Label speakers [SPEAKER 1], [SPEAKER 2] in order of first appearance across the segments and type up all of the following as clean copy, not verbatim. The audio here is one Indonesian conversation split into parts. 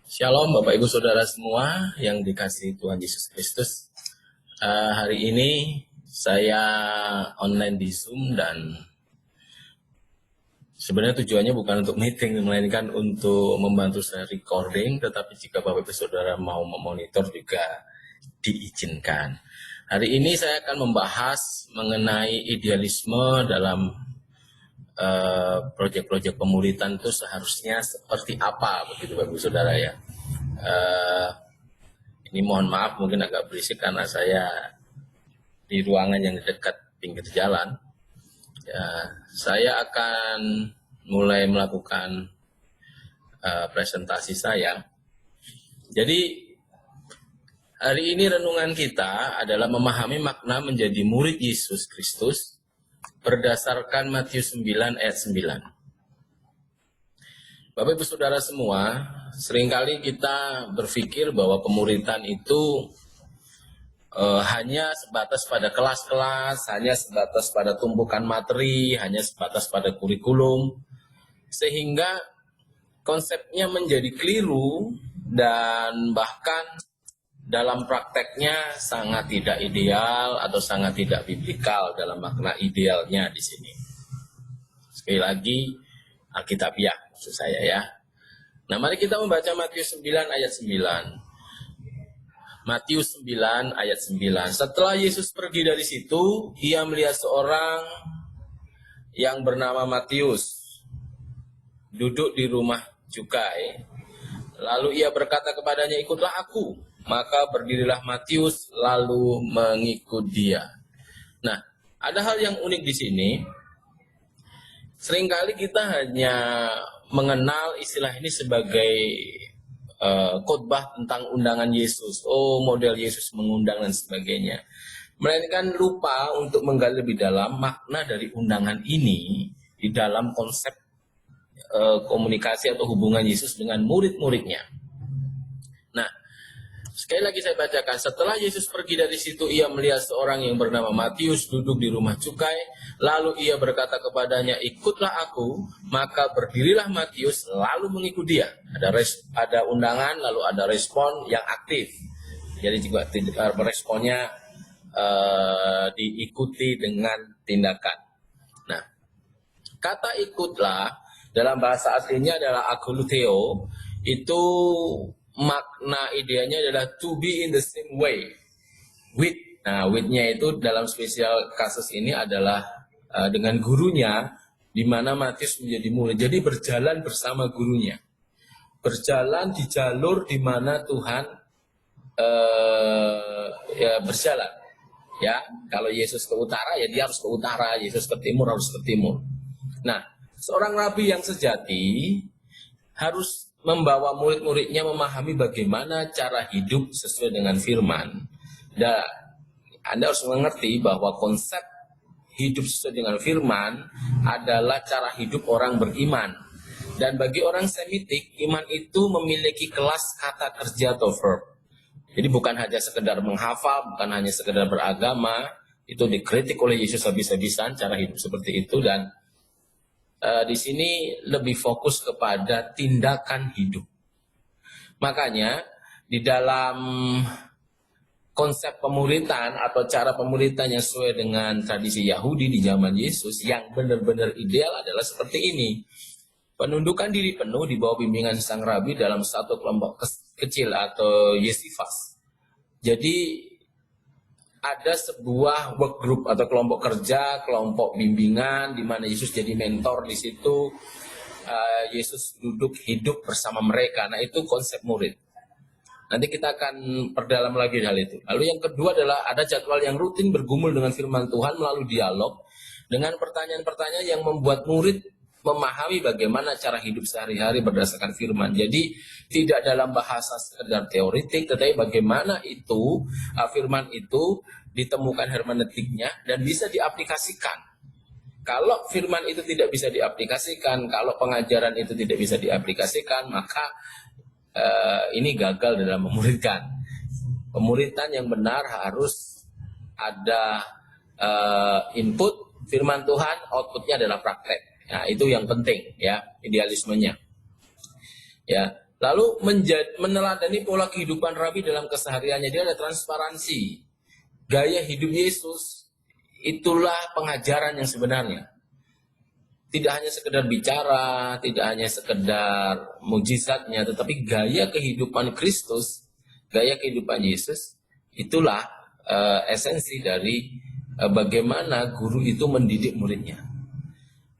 [SPEAKER 1] Shalom Bapak Ibu Saudara semua yang dikasihi Tuhan Yesus Kristus. Hari ini saya online di Zoom dan sebenarnya tujuannya bukan untuk meeting, melainkan untuk membantu saya recording, tetapi jika Bapak Ibu Saudara mau memonitor juga diizinkan. Hari ini saya akan membahas mengenai idealisme dalam proyek-proyek pemuritan itu seharusnya seperti apa, begitu Bapak Ibu Saudara ya. Ini mohon maaf mungkin agak berisik karena saya di ruangan yang dekat pinggir jalan. Saya akan mulai melakukan presentasi saya. Jadi hari ini renungan kita adalah memahami makna menjadi murid Yesus Kristus berdasarkan Matius 9 ayat 9. Bapak Ibu Saudara semua, seringkali kita berpikir bahwa pemuritan itu hanya sebatas pada kelas-kelas, hanya sebatas pada tumpukan materi, hanya sebatas pada kurikulum, sehingga konsepnya menjadi keliru dan bahkan dalam prakteknya sangat tidak ideal atau sangat tidak biblikal dalam makna idealnya di sini. Sekali lagi, Alkitabiah maksud saya ya. Nah, mari kita membaca Matius 9 ayat 9. Matius 9 ayat 9. Setelah Yesus pergi dari situ, ia melihat seorang yang bernama Matius duduk di rumah cukai. Lalu ia berkata kepadanya, "Ikutlah aku." Maka berdirilah Matius lalu mengikut dia. Nah, ada hal yang unik di sini. Seringkali kita hanya mengenal istilah ini sebagai khotbah tentang undangan Yesus. Oh, model Yesus mengundang dan sebagainya. Melainkan lupa untuk menggali lebih dalam makna dari undangan ini di dalam konsep komunikasi atau hubungan Yesus dengan murid-muridnya. Nah, sekali lagi saya bacakan. Setelah Yesus pergi dari situ, ia melihat seorang yang bernama Matius duduk di rumah cukai. Lalu ia berkata kepadanya, "Ikutlah aku." Maka berdirilah Matius lalu mengikut dia. Ada undangan, lalu ada respon yang aktif. Jadi juga responnya diikuti dengan tindakan. Nah, kata ikutlah dalam bahasa aslinya adalah akuluteo. Itu makna ideanya adalah to be in the same way with. Nah, with-nya itu dalam spesial kasus ini adalah dengan gurunya, di mana Matius menjadi murid. Jadi berjalan bersama gurunya, berjalan di jalur di mana Tuhan berjalan. Ya, kalau Yesus ke utara, ya dia harus ke utara. Yesus ke timur, harus ke timur. Nah, seorang rabi yang sejati harus membawa murid-muridnya memahami bagaimana cara hidup sesuai dengan firman. Dan Anda harus mengerti bahwa konsep hidup sesuai dengan firman adalah cara hidup orang beriman. Dan bagi orang Semitik, iman itu memiliki kelas kata kerja atau verb. Jadi bukan hanya sekedar menghafal, bukan hanya sekedar beragama. Itu dikritik oleh Yesus habis-habisan cara hidup seperti itu. Dan di sini lebih fokus kepada tindakan hidup. Makanya di dalam konsep pemuritan atau cara pemuritan yang sesuai dengan tradisi Yahudi di zaman Yesus yang benar-benar ideal adalah seperti ini. Penundukan diri penuh di bawah bimbingan sang rabi dalam satu kelompok kecil atau yesifas. Jadi ada sebuah work group atau kelompok kerja, kelompok bimbingan di mana Yesus jadi mentor di situ. Yesus duduk hidup bersama mereka. Nah, itu konsep murid. Nanti kita akan perdalam lagi hal itu. Lalu yang kedua adalah ada jadwal yang rutin bergumul dengan firman Tuhan melalui dialog dengan pertanyaan-pertanyaan yang membuat murid memahami bagaimana cara hidup sehari-hari berdasarkan firman. Jadi tidak dalam bahasa sekedar teoritik, tetapi bagaimana itu firman itu ditemukan hermeneutiknya dan bisa diaplikasikan. Kalau firman itu tidak bisa diaplikasikan, kalau pengajaran itu tidak bisa diaplikasikan, maka ini gagal dalam memuridkan. Pemuritan yang benar harus ada input firman Tuhan, outputnya adalah praktek. Nah, itu yang penting ya, idealismenya. Ya, Lalu meneladani pola kehidupan Rabi dalam kesehariannya. Dia ada transparansi. Gaya hidup Yesus, itulah pengajaran yang sebenarnya. Tidak hanya sekedar bicara, tidak hanya sekedar mujizatnya, tetapi gaya kehidupan Kristus, gaya kehidupan Yesus, itulah esensi dari bagaimana guru itu mendidik muridnya.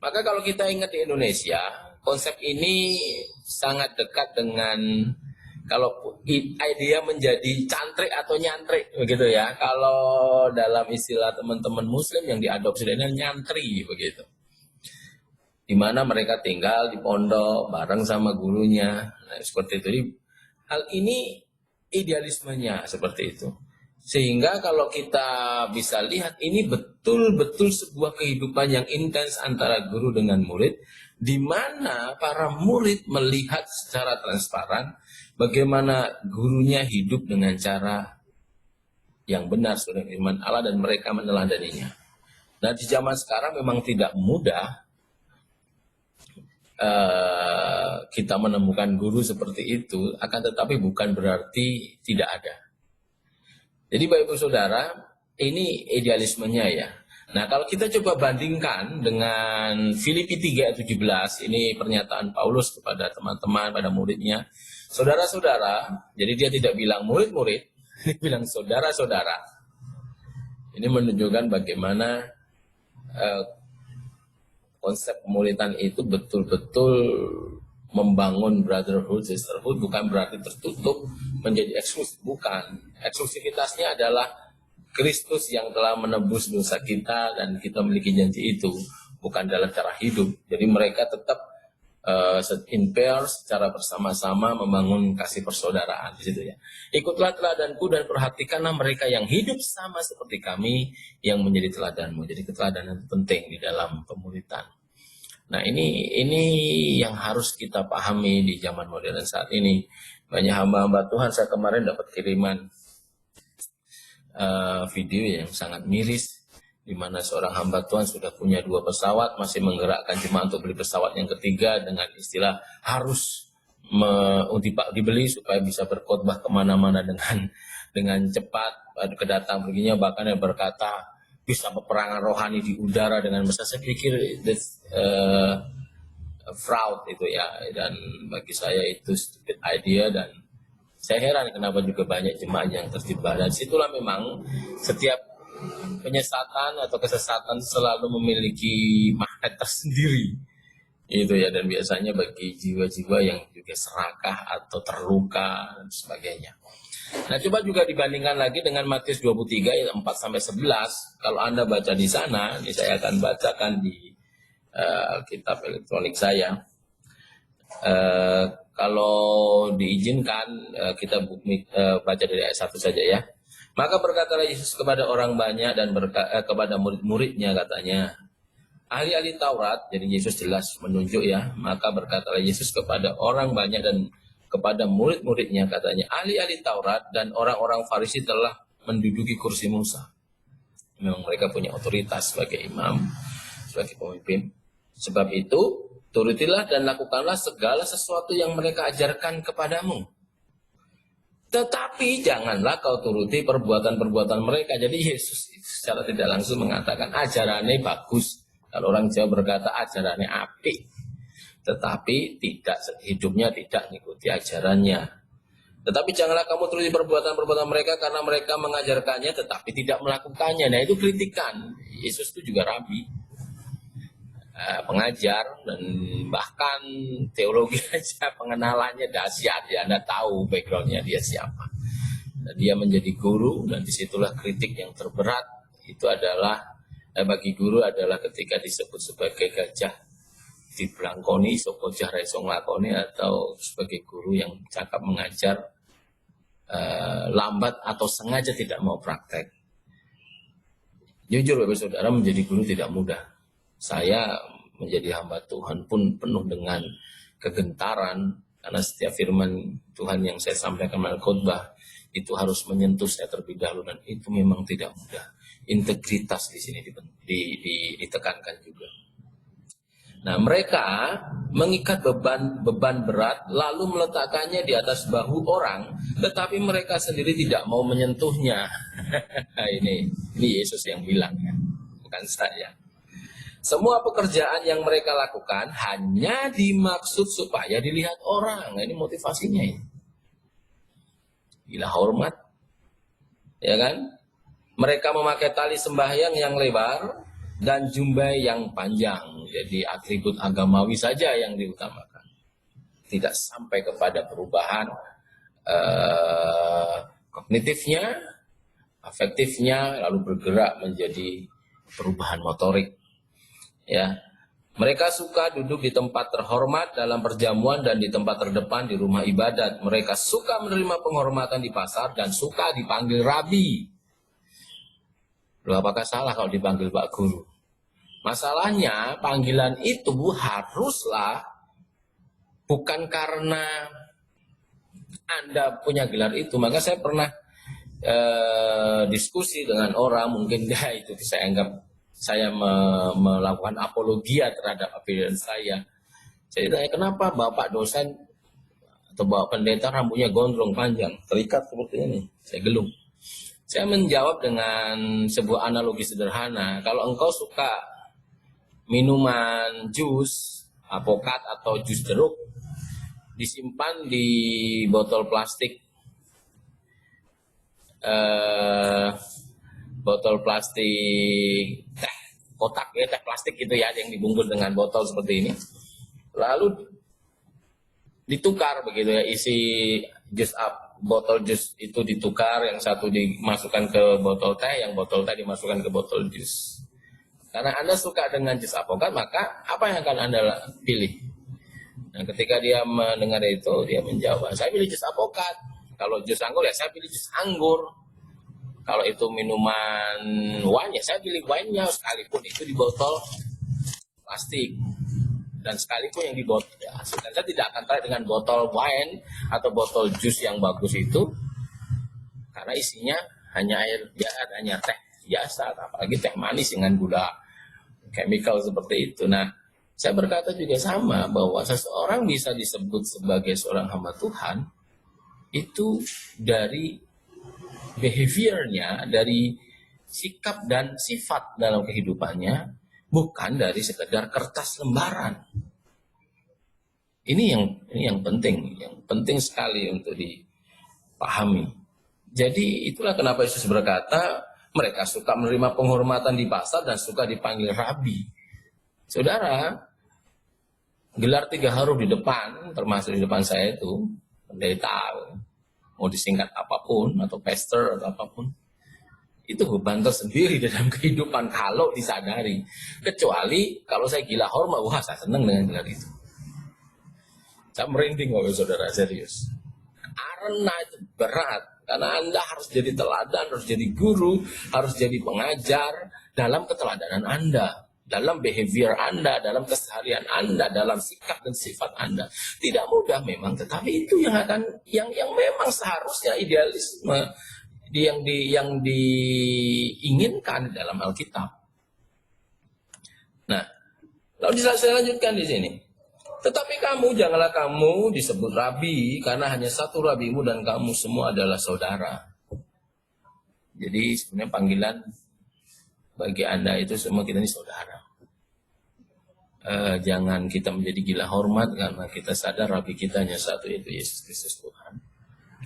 [SPEAKER 1] Maka kalau kita ingat di Indonesia, konsep ini sangat dekat dengan kalau idea menjadi cantrik atau nyantrik begitu ya. Kalau dalam istilah teman-teman Muslim yang diadopsi dengan nyantri begitu. Di mana mereka tinggal di pondok bareng sama gurunya. Nah, seperti itu. Jadi, hal ini idealismenya seperti itu. Sehingga kalau kita bisa lihat ini betul-betul sebuah kehidupan yang intens antara guru dengan murid, di mana para murid melihat secara transparan bagaimana gurunya hidup dengan cara yang benar sesuai firman Allah dan mereka meneladaninya. Nah, di zaman sekarang memang tidak mudah kita menemukan guru seperti itu, akan tetapi bukan berarti tidak ada. Jadi Bapak Ibu Saudara, ini idealismenya ya. Nah, kalau kita coba bandingkan dengan Filipi 3 ayat 17, ini pernyataan Paulus kepada teman-teman, pada muridnya. Saudara-saudara, jadi dia tidak bilang murid-murid, dia bilang saudara-saudara. Ini menunjukkan bagaimana konsep pemuritan itu betul-betul membangun brotherhood, sisterhood, bukan berarti tertutup menjadi eksklusif, bukan. Eksklusivitasnya adalah Kristus yang telah menebus dosa kita dan kita memiliki janji itu, bukan dalam cara hidup. Jadi mereka tetap in pairs secara bersama-sama membangun kasih persaudaraan di situ ya. Ikutlah teladanku dan perhatikanlah mereka yang hidup sama seperti kami yang menjadi teladanmu. Jadi keteladanan penting di dalam pemuritan. Nah, ini yang harus kita pahami di zaman modern saat ini. Banyak hamba-hamba Tuhan, saya kemarin dapat kiriman video yang sangat miris, di mana seorang hamba Tuhan sudah punya 2 pesawat, masih menggerakkan jemaat untuk beli pesawat yang ketiga dengan istilah harus dibeli supaya bisa berkhotbah kemana-mana dengan cepat. Kedatang perginya bahkan yang berkata bisa peperangan rohani di udara dengan besar. Saya pikir fraud itu ya, dan bagi saya itu stupid idea, dan saya heran kenapa juga banyak jemaat yang terjebak. Dan situlah memang setiap penyesatan atau kesesatan selalu memiliki magnet tersendiri itu ya, dan biasanya bagi jiwa-jiwa yang juga serakah atau terluka dan sebagainya. Nah, coba juga dibandingkan lagi dengan Matius 23 ayat 4 sampai 11. Kalau Anda baca di sana, ini saya akan bacakan di kitab elektronik saya. Kalau diizinkan kita baca dari ayat 1 saja ya. Maka berkatalah Yesus kepada orang banyak dan kepada murid-muridnya katanya, ahli-ahli Taurat, jadi Yesus jelas menunjuk ya. Maka berkatalah Yesus kepada orang banyak dan kepada murid-muridnya katanya, ahli-ahli Taurat dan orang-orang Farisi telah menduduki kursi Musa. Memang mereka punya otoritas sebagai imam, sebagai pemimpin. Sebab itu, turutilah dan lakukanlah segala sesuatu yang mereka ajarkan kepadamu. Tetapi janganlah kau turuti perbuatan-perbuatan mereka. Jadi Yesus secara tidak langsung mengatakan ajarannya bagus. Kalau orang Jawa berkata ajarannya apik, tetapi tidak hidupnya tidak mengikuti ajarannya. Tetapi janganlah kamu turuti perbuatan-perbuatan mereka karena mereka mengajarkannya tetapi tidak melakukannya. Nah, itu kritikan. Yesus itu juga rabi, pengajar, dan bahkan teologi aja pengenalannya dahsyat ya. Anda tahu backgroundnya dia siapa. Dan dia menjadi guru, dan disitulah kritik yang terberat itu adalah bagi guru adalah ketika disebut sebagai gajah dibelangkoni, soko jahre song lakoni, atau sebagai guru yang cakap mengajar lambat atau sengaja tidak mau praktek. Jujur Bapak Saudara, menjadi guru tidak mudah. Saya menjadi hamba Tuhan pun penuh dengan kegentaran, karena setiap firman Tuhan yang saya sampaikan melalui khotbah itu harus menyentuh saya terlebih dahulu, dan itu memang tidak mudah. Integritas di sini ditekankan juga. Nah, mereka mengikat beban berat lalu meletakkannya di atas bahu orang, tetapi mereka sendiri tidak mau menyentuhnya. ini Yesus yang bilang ya, bukan saya. Semua pekerjaan yang mereka lakukan hanya dimaksud supaya dilihat orang. Nah, ini motivasinya ya. Gila hormat, ya kan? Mereka memakai tali sembahyang yang lebar dan jumbai yang panjang. Jadi atribut agamawi saja yang diutamakan. Tidak sampai kepada perubahan kognitifnya, afektifnya, lalu bergerak menjadi perubahan motorik. Ya, mereka suka duduk di tempat terhormat dalam perjamuan dan di tempat terdepan di rumah ibadat. Mereka suka menerima penghormatan di pasar dan suka dipanggil rabi. Loh, apakah salah kalau dipanggil Pak Guru? Masalahnya panggilan itu haruslah bukan karena Anda punya gelar itu. Maka saya pernah diskusi dengan orang, mungkin itu saya anggap saya melakukan apologia terhadap appearance saya. Saya tanya, kenapa Bapak dosen atau Bapak pendeta rambutnya gondrong panjang, terikat seperti ini? Saya gelung. Saya menjawab dengan sebuah analogi sederhana. Kalau engkau suka minuman jus, apokat atau jus jeruk, disimpan di botol plastik, teh kotak ya, teh plastik gitu ya, yang dibungkus dengan botol seperti ini. Lalu ditukar begitu ya, isi jus botol jus itu ditukar, yang satu dimasukkan ke botol teh, yang botol teh dimasukkan ke botol jus. Karena Anda suka dengan jus apokat, maka apa yang akan Anda pilih? Nah, ketika dia mendengar itu, dia menjawab, saya pilih jus apokat. Kalau jus anggur ya saya pilih jus anggur. Kalau itu minuman wine ya saya pilih wine-nya, sekalipun itu di botol plastik. Dan sekalipun yang di botol, ya, saya tidak akan tarik dengan botol wine atau botol jus yang bagus itu, karena isinya hanya air biasa, hanya teh biasa, apalagi teh manis dengan gula chemical seperti itu. Nah, saya berkata juga sama, bahwa seseorang bisa disebut sebagai seorang hamba Tuhan itu dari behaviornya, dari sikap dan sifat dalam kehidupannya, bukan dari sekedar kertas lembaran. Ini yang penting sekali untuk dipahami. Jadi itulah kenapa Yesus berkata, mereka suka menerima penghormatan di pasar dan suka dipanggil rabi. Saudara, gelar 3 huruf di depan, termasuk di depan saya itu, pendeta, mau disingkat apapun, atau pastor, atau apapun, itu beban tersendiri dalam kehidupan kalau disadari. Kecuali kalau saya gila hormat, wah saya senang dengan gelar itu. Saya merinding kalau saudara, serius. Karena itu berat. Karena Anda harus jadi teladan, harus jadi guru, harus jadi pengajar dalam keteladanan Anda, dalam behavior Anda, dalam keseharian Anda, dalam sikap dan sifat Anda. Tidak mudah memang, tetapi itu yang memang seharusnya idealisme yang diinginkan dalam Alkitab. Nah, lalu saya lanjutkan di sini. Tetapi janganlah kamu disebut rabi, karena hanya satu rabimu dan kamu semua adalah saudara. Jadi sebenarnya panggilan bagi Anda itu semua kita ini saudara. Jangan kita menjadi gila hormat karena kita sadar rabi kita hanya satu, yaitu Yesus Kristus Tuhan.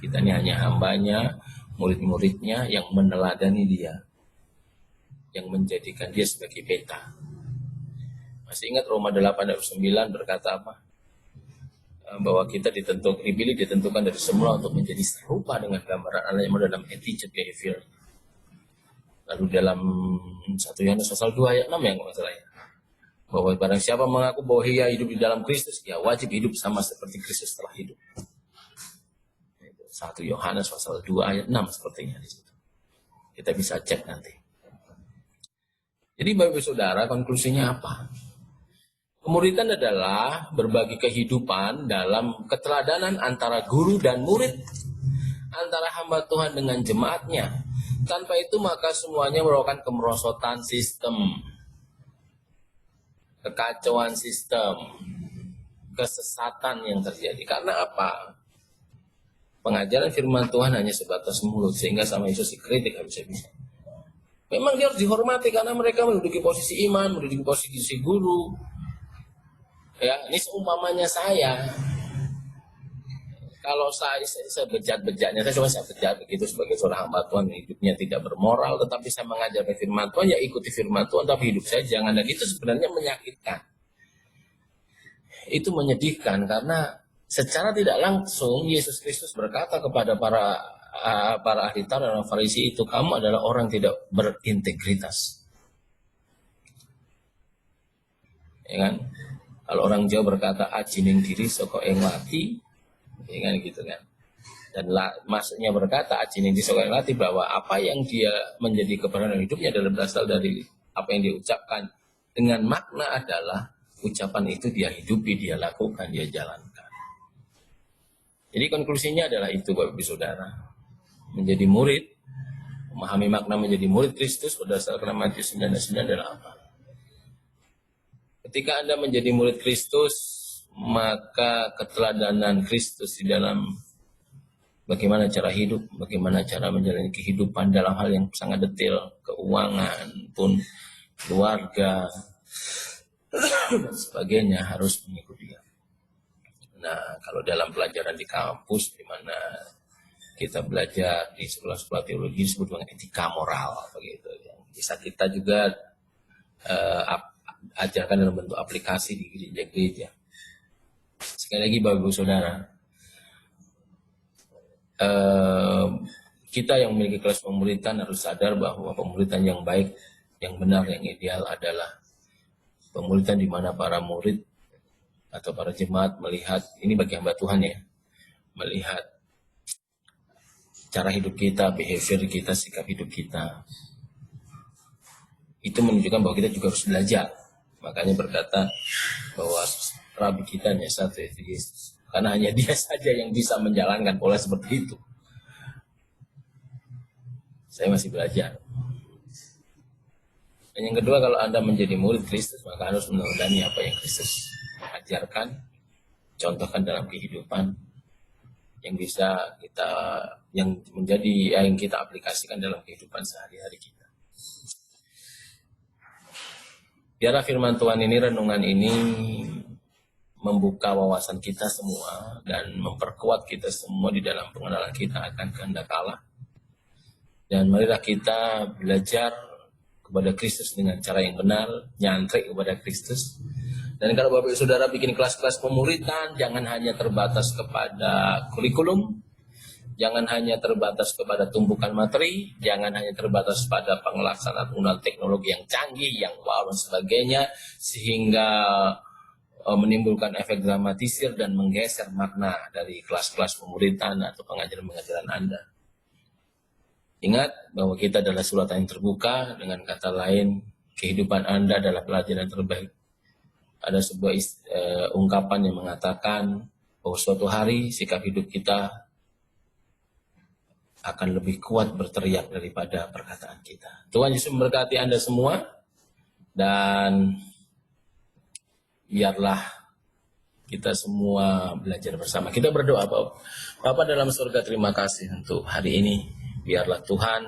[SPEAKER 1] Kita ini hanya hambanya, murid-muridnya yang meneladani dia, yang menjadikan dia sebagai peta. Masih ingat Roma 8 ayat 9 berkata apa? Bahwa kita ditentukan dari semula untuk menjadi serupa dengan gambaran Allah yang dalam attitude behavior. Lalu dalam 1 Yohanes pasal 2 ayat 6 yang kalau salah ya. Bahwa barang siapa mengaku bahwa ia hidup di dalam Kristus, dia wajib hidup sama seperti Kristus telah hidup. 1 Yohanes pasal 2 ayat 6 sepertinya di situ. Kita bisa cek nanti. Jadi Bapak Saudara, konklusinya apa? Kemuridan adalah berbagi kehidupan dalam keteladanan antara guru dan murid, antara hamba Tuhan dengan jemaatnya. Tanpa itu maka semuanya merupakan kemerosotan sistem. kekacauan sistem, kesesatan yang terjadi. Karena apa? Pengajaran firman Tuhan hanya sebatas mulut, sehingga sama Yesus dikritik habis-habisan. Memang dia harus dihormati karena mereka menduduki posisi iman, menduduki posisi guru. Ya, ini seumpamanya saya. Kalau saya sebejat-bejatnya, saya bejat begitu sebagai seorang hamba Tuhan, hidupnya tidak bermoral, tetapi saya mengajarkan firman Tuhan, ya ikuti firman Tuhan, tapi hidup saya jangan. Dan itu sebenarnya menyakitkan. Itu menyedihkan karena secara tidak langsung Yesus Kristus berkata kepada para ahli Taurat dan Farisi itu, kamu adalah orang tidak berintegritas. Ya kan? Kalau orang Jawa berkata ajining diri soko ing lati, ya kan gitu kan. Dan maksudnya berkata ajining diri soko ing lati, bahwa apa yang dia menjadi kebenaran hidupnya adalah berasal dari apa yang dia ucapkan. Dengan makna adalah ucapan itu dia hidupi, dia lakukan, dia jalankan. Jadi konklusinya adalah itu Bapak Ibu Saudara. Menjadi murid, memahami makna menjadi murid Kristus berdasarkan Matius 9:9 adalah apa? Ketika Anda menjadi murid Kristus, maka keteladanan Kristus di dalam bagaimana cara hidup, bagaimana cara menjalani kehidupan dalam hal yang sangat detail, keuangan pun, keluarga, dan sebagainya harus mengikuti dia. Nah, kalau dalam pelajaran di kampus, di mana kita belajar di sekolah-sekolah teologi disebut dengan etika moral, begitu. Yang bisa kita juga ajarkan dalam bentuk aplikasi di gereja-gereja. Sekali lagi, Bapak Ibu Saudara, kita yang memiliki kelas pemuritan harus sadar bahwa pemuritan yang baik, yang benar, yang ideal adalah pemuritan di mana para murid atau para jemaat melihat, ini bagi hamba Tuhan ya, melihat cara hidup kita, behavior kita, sikap hidup kita. Itu menunjukkan bahwa kita juga harus belajar. Makanya berkata bahwa Rabi kita hanya satu, yaitu Yesus. Karena hanya dia saja yang bisa menjalankan pola seperti itu. Saya masih belajar. Dan yang kedua, kalau Anda menjadi murid Kristus, maka harus meneladani apa yang Kristus ajarkan, contohkan dalam kehidupan yang bisa kita, yang menjadi yang kita aplikasikan dalam kehidupan sehari-hari kita. Biarlah firman Tuhan ini, renungan ini membuka wawasan kita semua dan memperkuat kita semua di dalam pengenalan kita akan kehendak Allah. Dan marilah kita belajar kepada Kristus dengan cara yang benar, nyantrik kepada Kristus. Dan kalau Bapak Ibu Saudara bikin kelas-kelas pemuritan, jangan hanya terbatas kepada kurikulum, jangan hanya terbatas kepada tumpukan materi, jangan hanya terbatas pada pengelaksanaan penggunaan teknologi yang canggih, yang wow dan sebagainya, sehingga menimbulkan efek dramatisir dan menggeser makna dari kelas-kelas pemuritan atau pengajaran-pengajaran Anda. Ingat bahwa kita adalah suratan yang terbuka, dengan kata lain, kehidupan Anda adalah pelajaran terbaik. Ada sebuah ungkapan yang mengatakan bahwa suatu hari sikap hidup kita akan lebih kuat berteriak daripada perkataan kita. Tuhan Yesus memberkati Anda semua, dan biarlah kita semua belajar bersama. Kita berdoa, Bapa dalam surga, terima kasih untuk hari ini. Biarlah Tuhan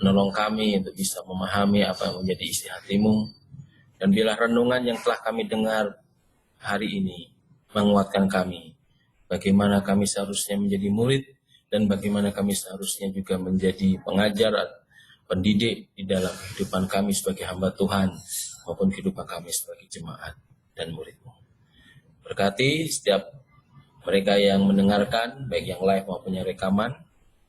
[SPEAKER 1] menolong kami untuk bisa memahami apa yang menjadi isi hati-Mu. Dan bila renungan yang telah kami dengar hari ini menguatkan kami, bagaimana kami seharusnya menjadi murid, dan bagaimana kami seharusnya juga menjadi pengajar, pendidik di dalam kehidupan kami sebagai hamba Tuhan, maupun kehidupan kami sebagai jemaat dan murid-Mu. Berkati setiap mereka yang mendengarkan, baik yang live maupun yang rekaman,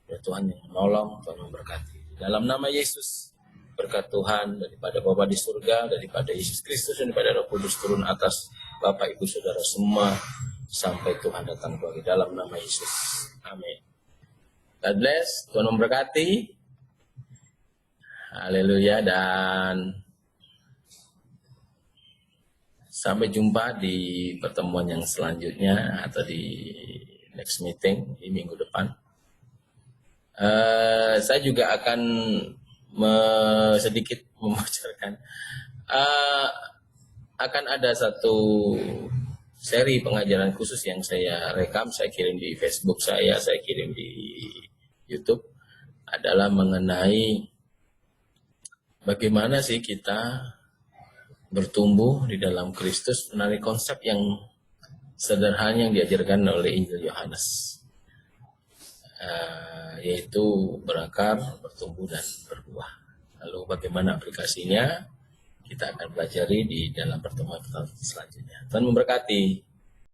[SPEAKER 1] ya Tuhan yang menolong, Tuhan memberkati. Dalam nama Yesus, berkat Tuhan daripada Bapa di surga, daripada Yesus Kristus, dan daripada Roh Kudus turun atas Bapak, Ibu, Saudara semua, sampai Tuhan datang kembali dalam nama Yesus. Amin. God bless, Tuhan memberkati. Haleluya, dan sampai jumpa di pertemuan yang selanjutnya atau di next meeting di minggu depan. Saya juga akan sedikit membocorkan. akan ada satu seri pengajaran khusus yang saya rekam, saya kirim di Facebook saya kirim di YouTube, adalah mengenai bagaimana sih kita bertumbuh di dalam Kristus melalui konsep yang sederhana yang diajarkan oleh Injil Yohanes, yaitu berakar, bertumbuh, dan berbuah. Lalu bagaimana aplikasinya kita akan pelajari di dalam pertemuan selanjutnya. Tuhan memberkati.